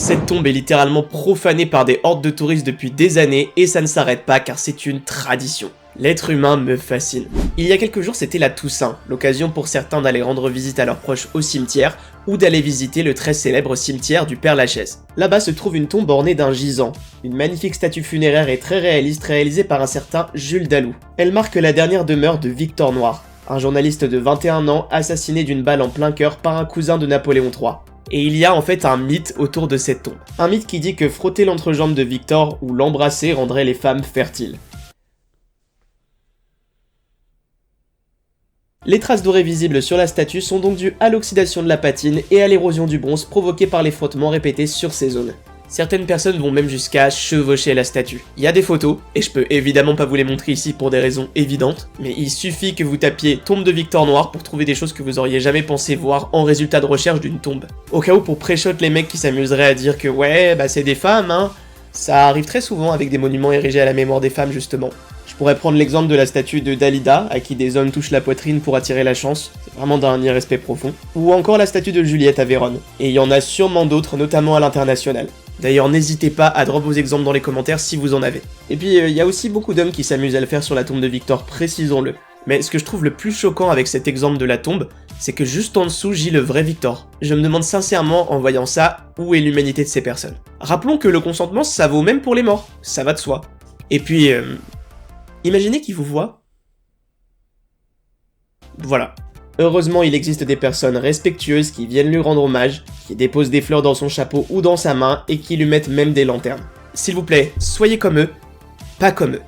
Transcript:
Cette tombe est littéralement profanée par des hordes de touristes depuis des années et ça ne s'arrête pas car c'est une tradition. L'être humain me fascine. Il y a quelques jours c'était la Toussaint, l'occasion pour certains d'aller rendre visite à leurs proches au cimetière ou d'aller visiter le très célèbre cimetière du Père-Lachaise. Là-bas se trouve une tombe ornée d'un gisant, une magnifique statue funéraire et très réaliste réalisée par un certain Jules Dalou. Elle marque la dernière demeure de Victor Noir, un journaliste de 21 ans assassiné d'une balle en plein cœur par un cousin de Napoléon III. Et il y a en fait un mythe autour de cette tombe. Un mythe qui dit que frotter l'entrejambe de Victor ou l'embrasser rendrait les femmes fertiles. Les traces dorées visibles sur la statue sont donc dues à l'oxydation de la patine et à l'érosion du bronze provoquée par les frottements répétés sur ces zones. Certaines personnes vont même jusqu'à chevaucher la statue. Il y a des photos, et je peux évidemment pas vous les montrer ici pour des raisons évidentes, mais il suffit que vous tapiez tombe de Victor Noir pour trouver des choses que vous auriez jamais pensé voir en résultat de recherche d'une tombe. Au cas où pour pré-shot les mecs qui s'amuseraient à dire que ouais, bah c'est des femmes hein, ça arrive très souvent avec des monuments érigés à la mémoire des femmes justement. Je pourrais prendre l'exemple de la statue de Dalida, à qui des hommes touchent la poitrine pour attirer la chance, c'est vraiment d'un irrespect profond. Ou encore la statue de Juliette à Vérone. Et il y en a sûrement d'autres, notamment à l'international. D'ailleurs, n'hésitez pas à drop vos exemples dans les commentaires si vous en avez. Et puis, il y a aussi beaucoup d'hommes qui s'amusent à le faire sur la tombe de Victor, précisons-le. Mais ce que je trouve le plus choquant avec cet exemple de la tombe, c'est que juste en dessous gît le vrai Victor. Je me demande sincèrement, en voyant ça, où est l'humanité de ces personnes. Rappelons que le consentement, ça vaut même pour les morts, ça va de soi. Et puis, imaginez qu'il vous voit. Voilà. Heureusement, il existe des personnes respectueuses qui viennent lui rendre hommage, qui déposent des fleurs dans son chapeau ou dans sa main et qui lui mettent même des lanternes. S'il vous plaît, soyez comme eux, pas comme eux.